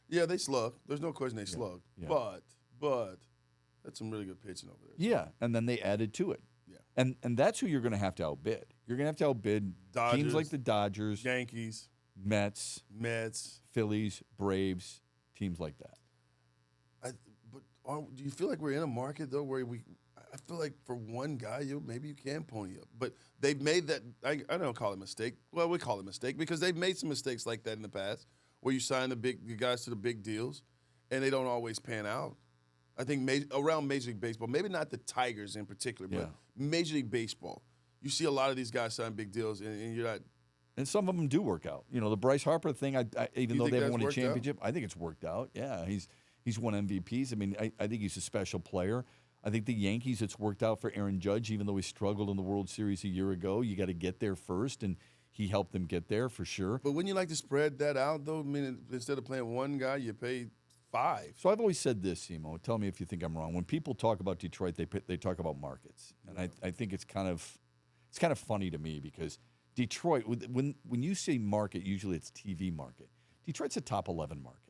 Yeah, they slugged. There's no question they slugged. Yeah. But that's some really good pitching over there. Yeah, and then they added to it. Yeah. And that's who you're going to have to outbid. You're going to have to outbid Dodgers, teams like the Dodgers, Yankees, Mets, Phillies, Braves, teams like that. Do you feel like we're in a market, though, where I feel like for one guy, maybe you can pony up. But they've made that, I don't call it a mistake. Well, we call it a mistake because they've made some mistakes like that in the past where you sign the guys to the big deals and they don't always pan out. I think around Major League Baseball, maybe not the Tigers in particular, but Major League Baseball, you see a lot of these guys sign big deals and you're not. And some of them do work out. You know, the Bryce Harper thing, even though they haven't won a championship, I think it's worked out. Yeah, he's won MVPs. I mean, I think he's a special player. I think the Yankees, it's worked out for Aaron Judge, even though he struggled in the World Series a year ago. You got to get there first, and he helped them get there for sure. But wouldn't you like to spread that out, though? I mean, instead of playing one guy, you pay 5. So I've always said this, Simo. Tell me if you think I'm wrong. When people talk about Detroit, they talk about markets, and I think it's kind of funny to me because Detroit, when you say market, usually it's TV market. Detroit's a top 11 market.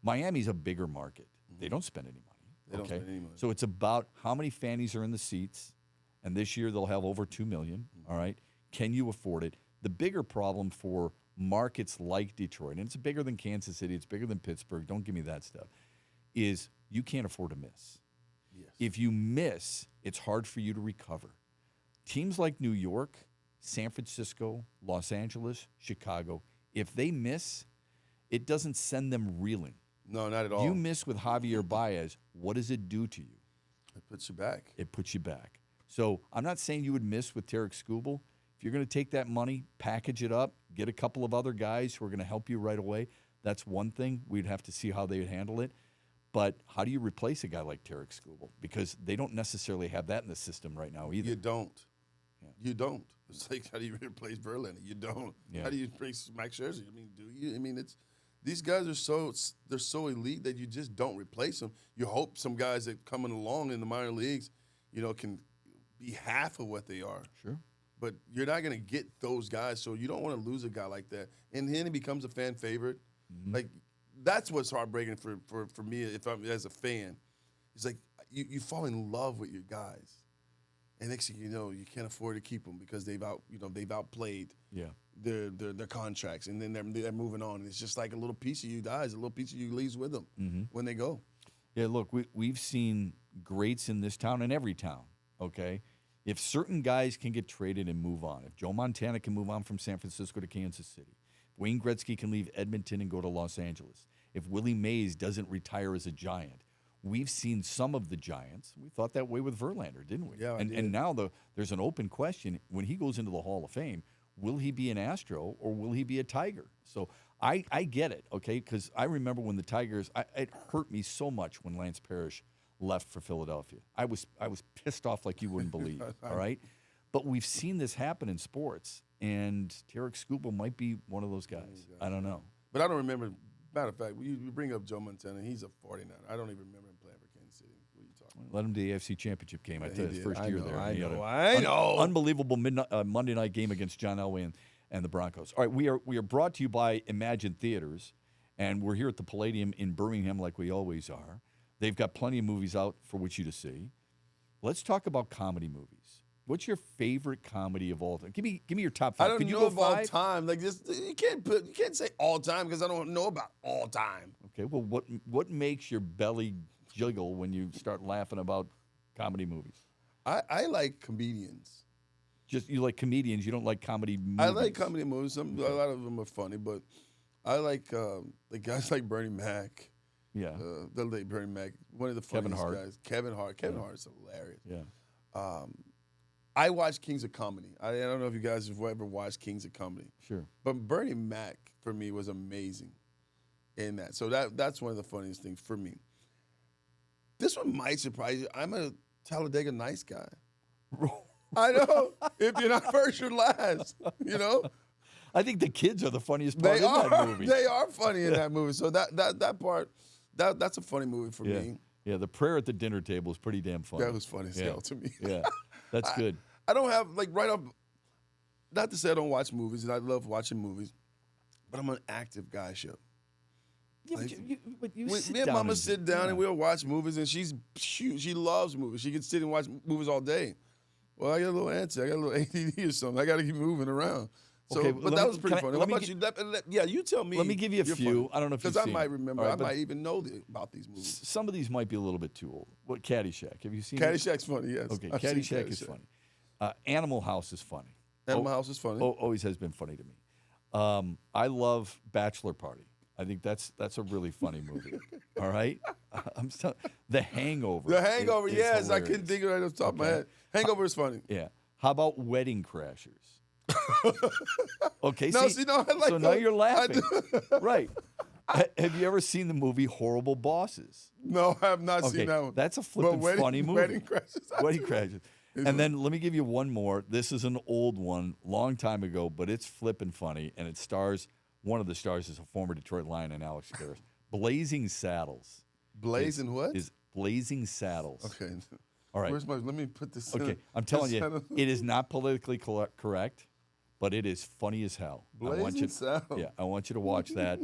Miami's a bigger market. They don't spend any money. They don't spend any money. So it's about how many fannies are in the seats, and this year they'll have over 2 million. All right, can you afford it? The bigger problem for markets like Detroit, and it's bigger than Kansas City, it's bigger than Pittsburgh. Don't give me that stuff. Is you can't afford to miss. Yes. If you miss, it's hard for you to recover. Teams like New York, San Francisco, Los Angeles, Chicago, if they miss, it doesn't send them reeling. No, not at all. You miss with Javier Baez, what does it do to you? It puts you back. It puts you back. So I'm not saying you would miss with Tarik Skubal. If you're going to take that money, package it up, get a couple of other guys who are going to help you right away, that's one thing. We'd have to see how they would handle it. But how do you replace a guy like Tarik Skubal? Because they don't necessarily have that in the system right now either. You don't. You don't. It's like, how do you replace Verlander? You don't. Yeah. How do you replace Max Scherzer? I mean, do you? I mean, these guys are so elite that you just don't replace them. You hope some guys that coming along in the minor leagues, can be half of what they are. Sure. But you're not going to get those guys, so you don't want to lose a guy like that. And then he becomes a fan favorite. Mm-hmm. Like, that's what's heartbreaking for me if I'm as a fan. It's like you fall in love with your guys. And next thing you know, you can't afford to keep them because they've outplayed their contracts, and then they're moving on. And it's just like a little piece of you dies, a little piece of you leaves with them when they go. Yeah, look, we've seen greats in this town and every town. Okay, if certain guys can get traded and move on, if Joe Montana can move on from San Francisco to Kansas City, if Wayne Gretzky can leave Edmonton and go to Los Angeles, if Willie Mays doesn't retire as a Giant. We've seen some of the Giants. We thought that way with Verlander, didn't we? Yeah, and now there's an open question. When he goes into the Hall of Fame, will he be an Astro or will he be a Tiger? So I get it, okay? Because I remember when the Tigers, it hurt me so much when Lance Parrish left for Philadelphia. I was pissed off like you wouldn't believe, all right? But we've seen this happen in sports, and Tarik Skubal might be one of those guys. I don't know. But I don't remember. Matter of fact, you bring up Joe Montana. He's a 49er. I don't even remember him playing for Kansas City. What are you talking about? Let him to the AFC Championship game. I tell you, his first year there. I know. Unbelievable Monday night game against John Elway and the Broncos. All right, we are brought to you by Imagine Theaters, and we're here at the Palladium in Birmingham like we always are. They've got plenty of movies out for which you to see. Let's talk about comedy movies. What's your favorite comedy of all time? Give me your top five. I don't know of all time. Like this, you can't say all time because I don't know about all time. Okay, well, what makes your belly jiggle when you start laughing about comedy movies? I like comedians. Just you like comedians. You don't like comedy movies. I like comedy movies. A lot of them are funny, but I like guys like Bernie Mac. Yeah, the late Bernie Mac, one of the funniest Kevin Hart. guys. Kevin Hart is hilarious. Yeah. I watch Kings of Comedy. I don't know if you guys have ever watched Kings of Comedy. Sure. But Bernie Mac, for me, was amazing in that. So that's one of the funniest things for me. This one might surprise you. I'm a Talladega Nights guy. I know. If you're not first, you're last. I think the kids are the funniest part in that movie. They are funny in that movie. So that part, that's a funny movie for me. Yeah, the prayer at the dinner table is pretty damn funny. That was funny as hell to me. Yeah, that's good. I don't have, right up, not to say I don't watch movies, and I love watching movies, but I'm an active guy, Shep. Yeah, but you sit me and down Mama sit down and we'll watch movies, and she loves movies. She can sit and watch movies all day. Well, I got a little antsy. I got a little ADD or something. I got to keep moving around. So, okay, but that was pretty funny. How about you? Yeah, you tell me. Let me give you a few. Funny. I don't know if you've seen seen I might remember. Right, I might even know about these movies. Some of these might be a little bit too old. What, Caddyshack? Have you seen Caddyshack's funny, yes. Okay, I've seen Caddyshack is funny. Animal House is funny. Animal House is funny. Always has been funny to me. I love Bachelor Party. I think that's a really funny movie. All right? The Hangover. The Hangover, is yes. hilarious. I couldn't think of it off the top of my head. Hangover is funny. Yeah. How about Wedding Crashers? Okay, I like so now you're laughing. Right. Have you ever seen the movie Horrible Bosses? No, I have not seen that one. That's a flippin' funny movie. Wedding Crashers. Wedding Crashers. And then let me give you one more. This is an old one, long time ago, but it's flippin' funny, and it stars, one of the stars is a former Detroit Lion and Alex Karras. Blazing Saddles. Blazing what? Is Blazing Saddles. Okay. All right. Let me put this Okay, I'm telling you, it is not politically correct, but it is funny as hell. Blazing Saddles. Yeah, I want you to watch that.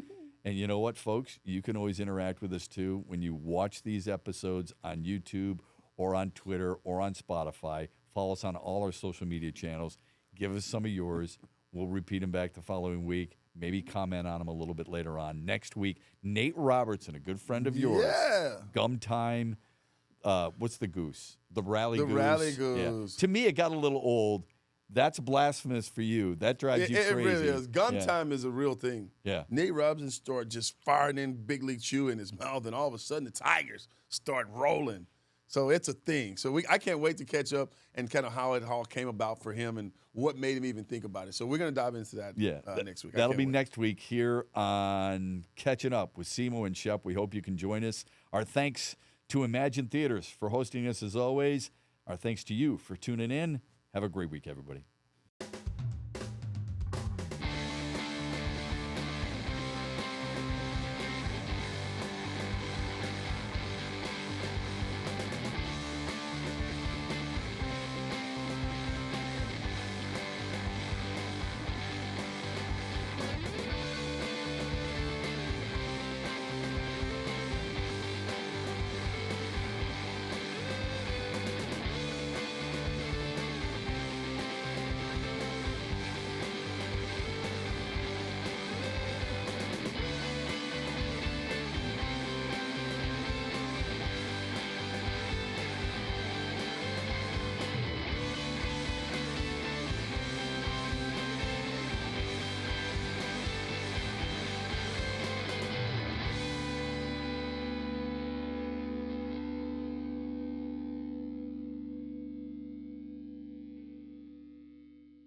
And you know what, folks? You can always interact with us, too, when you watch these episodes on YouTube or on Twitter or on Spotify. Follow us on all our social media channels. Give us some of yours. We'll repeat them back the following week. Maybe comment on them a little bit later on. Next week, Nate Robertson, a good friend of yours. Yeah. Gum Time. What's the goose? The Rally Goose. The Rally Goose. Yeah. To me, it got a little old. That's blasphemous for you. That drives you crazy. It really is. Gum Time is a real thing. Yeah. Nate Robinson started just firing in Big League Chew in his mouth, and all of a sudden the Tigers start rolling. So it's a thing. So I can't wait to catch up and kind of how it all came about for him and what made him even think about it. So we're going to dive into that next week. That'll be next week here on Catching Up with CMO and Shep. We hope you can join us. Our thanks to Imagine Theaters for hosting us as always. Our thanks to you for tuning in. Have a great week, everybody.